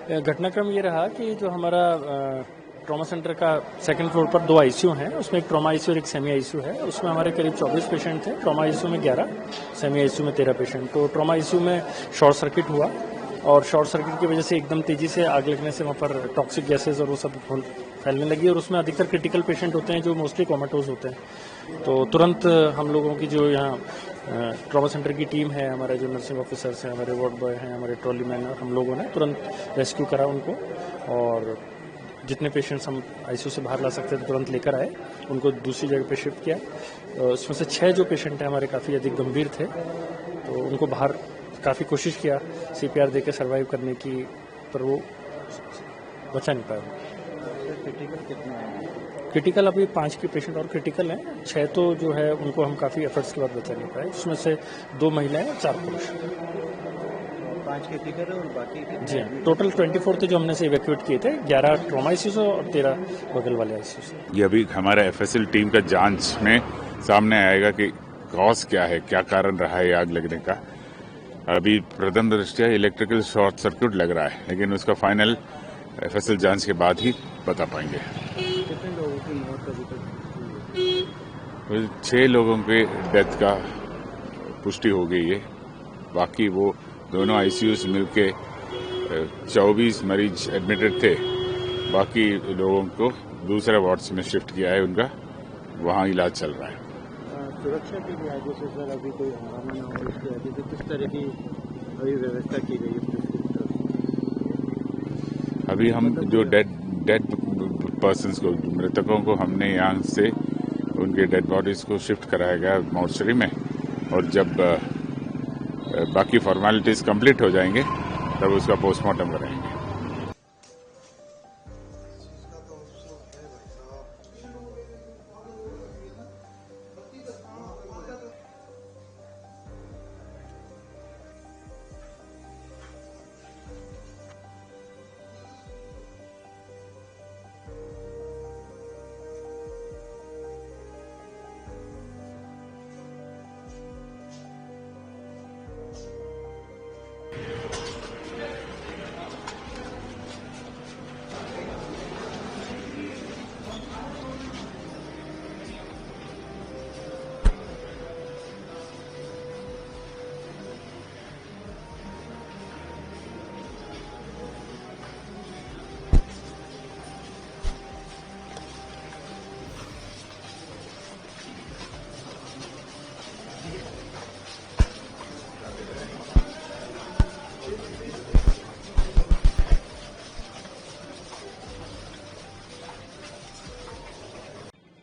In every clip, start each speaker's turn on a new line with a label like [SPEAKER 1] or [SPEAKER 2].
[SPEAKER 1] घटनाक्रम ये रहा कि जो हमारा ट्रॉमा सेंटर का सेकंड फ्लोर पर 2 आईसीयू हैं, उसमें एक ट्रॉमा आईसीयू और एक सेमी आईसीयू है। उसमें हमारे करीब 24 पेशेंट थे। ट्रॉमा आईसीयू में 11, सेमी आईसीयू में 13 पेशेंट। तो ट्रॉमा आईसीयू में शॉर्ट सर्किट हुआ और शॉर्ट सर्किट की वजह से एकदम तेजी से आग लगने से वहाँ पर टॉक्सिक गैसेज और वो सब फैलने लगी और उसमें अधिकतर क्रिटिकल पेशेंट होते हैं जो मोस्टली कोमाटोज होते हैं। तो तुरंत हम लोगों की जो यहाँ ट्रॉमा सेंटर की टीम है, हमारे जो नर्सिंग ऑफिसर्स हैं, हमारे वार्ड बॉय हैं, हमारे ट्रॉली मैन, हम लोगों ने तुरंत रेस्क्यू करा उनको और जितने पेशेंट्स हम आईसीयू से बाहर ला सकते थे तुरंत लेकर आए, उनको दूसरी जगह पे शिफ्ट किया। उसमें से 6 जो पेशेंट हैं हमारे काफ़ी अधिक गंभीर थे, तो उनको बाहर काफ़ी कोशिश किया सीपीआर देकर सर्वाइव करने की, पर वो बचा नहीं पाया।
[SPEAKER 2] क्रिटिकल कितने हैं?
[SPEAKER 1] क्रिटिकल अभी 5 के पेशेंट और क्रिटिकल हैं। 6 तो जो है उनको हम काफ़ी एफर्ट्स के बाद बचा नहीं पाए, जिसमें से 2 महिलाएं और 4 पुरुष।
[SPEAKER 2] 5 क्रिटिकल और बाकी
[SPEAKER 1] जी हाँ, टोटल 24 थे जो हमने से इवैक्यूएट किए थे, 11 ट्रॉमा आईसीयू से और 13 बगल वाले आईसीयू से।
[SPEAKER 3] ये अभी हमारा एफएसएल टीम का जांच में सामने आएगा कि कॉज क्या है, क्या कारण रहा है आग लगने का। अभी प्रथम दृष्टया इलेक्ट्रिकल शॉर्ट सर्किट लग रहा है, लेकिन उसका फाइनल एफएसएल जांच के बाद ही बता पाएंगे।
[SPEAKER 2] कितने लोगों की मौत अभी तक हुई है?
[SPEAKER 3] 6 लोगों के डेथ का पुष्टि हो गई है। बाकी वो दोनों आईसीयूज मिलके 24 मरीज एडमिटेड थे। बाकी लोगों को दूसरे वार्ड्स में शिफ्ट किया है, उनका वहाँ इलाज चल रहा है।
[SPEAKER 2] सुरक्षा की वजह से सर अभी कोई हंगामा ना हो, इसकी वजह से किस तरह की अभी व्यवस्था की गई है पुलिस की तरफ से?
[SPEAKER 3] अभी हम जो डेड पर्सन्स को, मृतकों को हमने यहाँ से उनके डेड बॉडीज को शिफ्ट कराया गया मॉर्चरी में, और जब बाकी फॉर्मेलिटीज कंप्लीट हो जाएंगे तब उसका पोस्टमार्टम कराएंगे।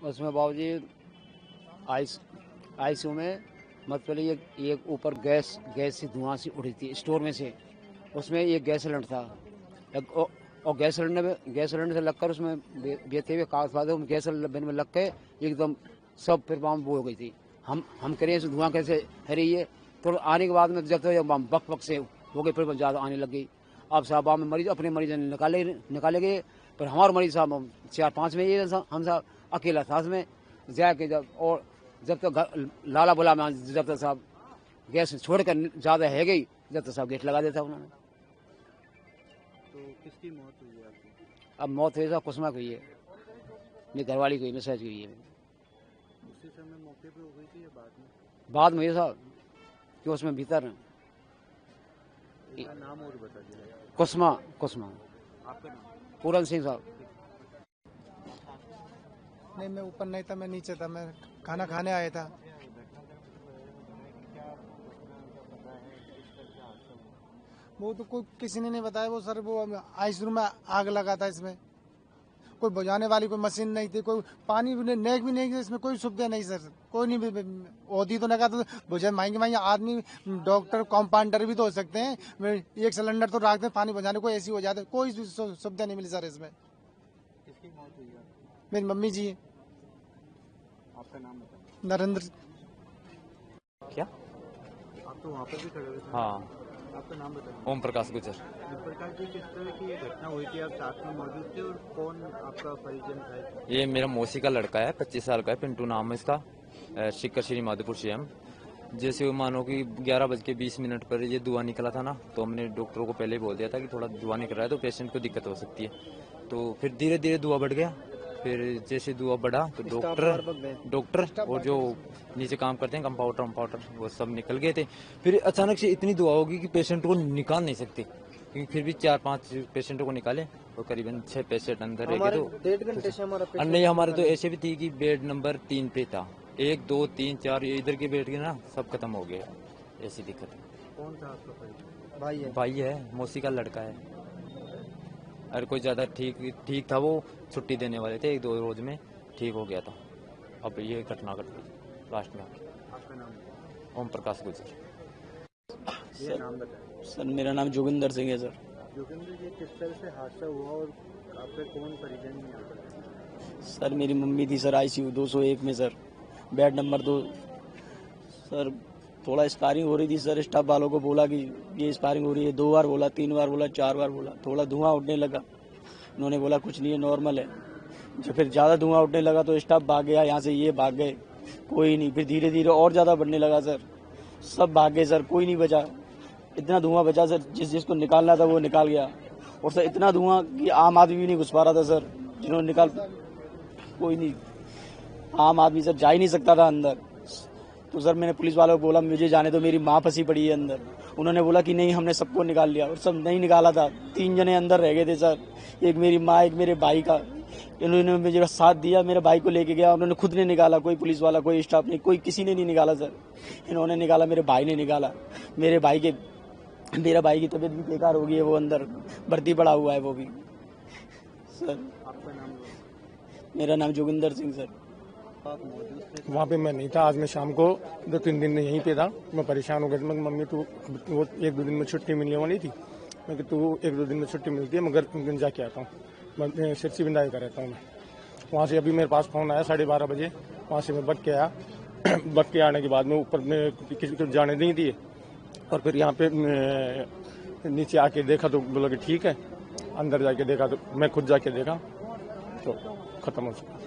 [SPEAKER 4] उसमें बाबूजी आईसीयू में मतलब एक ऊपर गैस से धुआं सी उड़ी थी स्टोर में से। उसमें एक गैस सिलेंडर था और गैस सिलेंडर से लगकर उसमें बेहते हुए कागज फादे गैस सिलेंडर में लग के एकदम सब फिर वहाँ वो हो गई थी। हम करें धुआं कैसे है रही है, तो आने के बाद में जब तक बक से हो गई फिर ज़्यादा आने लग गई। अब साहब में मरीज अपने मरीज निकाले गए, पर हमारे मरीज साहब 4-5 में ये हम साहब अकेला था उसमें जाके जब तक लाला बुला में जब तक साहब गैस छोड़कर ज़्यादा है गई, जब तक साहब गेट लगा देता उन्होंने।
[SPEAKER 2] तो किसकी मौत हुई है आपकी?
[SPEAKER 4] अब मौत हुई साहब कुसमा की है, मेरी घरवाली की मैसेज की है।
[SPEAKER 2] उसी समय मौके पे हो गई थी या
[SPEAKER 4] बाद में ये साहब कि उसमें भीतर
[SPEAKER 2] नाम और बता दीजिए।
[SPEAKER 4] कुसमा
[SPEAKER 2] आपका नाम?
[SPEAKER 4] पूरन सिंह साहब।
[SPEAKER 5] नहीं, मैं ऊपर नहीं था, मैं नीचे था, मैं खाना खाने आया था। वो तो कोई किसी ने नहीं बताया। वो सर वो आईसीयू में आग लगा था, इसमें कोई बुझाने वाली कोई मशीन नहीं थी, कोई पानी भी नहीं, नेक भी नहीं थी, इसमें कोई सुविधा नहीं सर, कोई नहीं होती तो लगा तो बुझा महंगे आदमी डॉक्टर कंपाउंडर भी तो हो सकते हैं। एक सिलेंडर तो रखते पानी बुझाने को ऐसी हो जाते, कोई सुविधा नहीं मिली सर इसमें।
[SPEAKER 2] किसकी मौत हुई है?
[SPEAKER 5] मेरी मम्मी जी।
[SPEAKER 2] आपका नाम बताइए।
[SPEAKER 5] नरेंद्र।
[SPEAKER 1] क्या
[SPEAKER 2] आप तो वहाँ पर भी खड़े हुए थे?
[SPEAKER 1] हाँ,
[SPEAKER 2] आपका नाम बताएं।
[SPEAKER 6] ओम प्रकाश गुजर।
[SPEAKER 2] प्रकाश जी, किस तरह की ये घटना हुई थी, आप साथ में मौजूद थे और कौन आपका परिजन था?
[SPEAKER 6] ये मेरा मौसी का लड़का है, 25 साल का है, पिंटू नाम है इसका, शिकर श्री माधोपुर से हम। जैसे वो मानो कि 11:20 पर ये धुआं निकला था ना, तो हमने डॉक्टरों को पहले ही बोल दिया था कि थोड़ा धुआं निकल रहा है तो पेशेंट को दिक्कत हो सकती है। तो फिर धीरे धीरे धुआं बढ़ गया। फिर जैसे धुआं बढ़ा तो डॉक्टर और जो नीचे काम करते हैं कंपाउंडर वो सब निकल गए थे। फिर अचानक से इतनी धुआं होगी कि पेशेंट को निकाल नहीं सकते, क्योंकि फिर भी 4-5 पेशेंटों को निकाले और करीबन 6 पेशेंट अंदर रह गए। तो
[SPEAKER 2] 1.5 घंटे से हमारा
[SPEAKER 6] नहीं, हमारे तो ऐसे भी थी कि बेड नंबर 3 पे था, 1, 2, 3, 4 इधर के बेड के ना सब खत्म हो गए। ऐसी दिक्कत है।
[SPEAKER 2] कौन था आपका परिजन?
[SPEAKER 6] भाई है, मौसी का लड़का है। अरे कोई ज्यादा ठीक था, वो छुट्टी देने वाले थे, 1-2 रोज में ठीक हो गया था। अब ये घटना घट गई लास्ट में।
[SPEAKER 2] आपका नाम?
[SPEAKER 6] ओम प्रकाश गुजर।
[SPEAKER 2] ये नाम बताएं।
[SPEAKER 7] सर मेरा नाम जोगिंदर सिंह है सर।
[SPEAKER 2] जोगिंदर जी, किस तरह से हादसा हुआ और आपके कौन परिजन में यहाँ पर?
[SPEAKER 7] सर मेरी मम्मी थी सर आईसीयू 201 में सर, बेड नंबर 2। सर थोड़ा स्पारिंग हो रही थी सर, स्टाफ वालों को बोला कि ये स्पारिंग हो रही है, 2 बार बोला, 3 बार बोला, 4 बार बोला। थोड़ा धुआं उठने लगा, उन्होंने बोला कुछ नहीं है, नॉर्मल है। जब फिर ज़्यादा धुआं उठने लगा तो स्टाफ भाग गया यहाँ से, ये भाग गए, कोई नहीं। फिर धीरे धीरे और ज़्यादा बढ़ने लगा सर, सब भाग गए सर, कोई नहीं बचा। इतना धुआं बचा सर, जिसको निकालना था वो निकाल गया। और सर इतना धुआं कि आम आदमी भी नहीं घुस पा रहा था सर, जिन्होंने निकाल, कोई नहीं, आम आदमी सर जा ही नहीं सकता था अंदर। तो सर मैंने पुलिस वालों को बोला मुझे जाने दो, मेरी माँ फंसी पड़ी है अंदर। उन्होंने बोला कि नहीं हमने सबको निकाल लिया, और सब नहीं निकाला था। 3 जने अंदर रह गए थे सर, एक मेरी माँ, एक मेरे भाई का। इन्होंने मुझे साथ दिया, मेरे भाई को लेके गया, उन्होंने खुद ने निकाला, कोई पुलिस वाला, कोई स्टाफ नहीं, कोई किसी ने नहीं निकाला सर। इन्होंने निकाला, मेरे भाई ने निकाला। मेरे भाई की तबीयत भी बेकार हो गई है, वो अंदर भर्ती पड़ा हुआ है वो भी सर।
[SPEAKER 2] आपका नाम?
[SPEAKER 7] मेरा नाम जोगिंदर सिंह सर।
[SPEAKER 2] आप मौजूद थे?
[SPEAKER 8] वहाँ पे मैं नहीं था, आज मैं शाम को 2-3 दिन यहीं पे था। मैं परेशान हो गया था। मैं मम्मी तू वो 1-2 दिन में छुट्टी मिलने वाली थी, मैं कि तू 1-2 दिन में छुट्टी मिलती है, मगर दिन जाके आता हूँ। मैं सिरसी बिंदाई का रहता हूँ मैं। वहाँ से अभी मेरे पास फ़ोन आया 12:30 बजे, वहाँ से मैं बग के आया। बग के आने के बाद में ऊपर में किसी को जाने नहीं दिए, और फिर यहाँ पे नीचे आके देखा तो बोला कि ठीक है। अंदर जाके देखा तो मैं खुद जाके देखा तो ख़त्म हो चुका।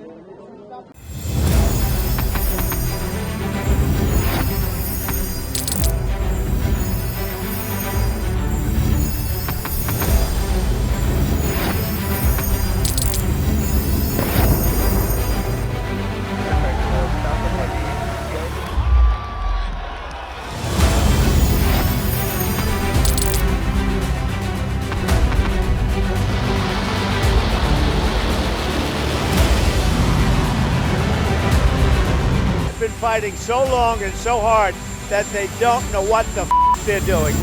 [SPEAKER 9] Been fighting so long and so hard that they don't know what the they're doing.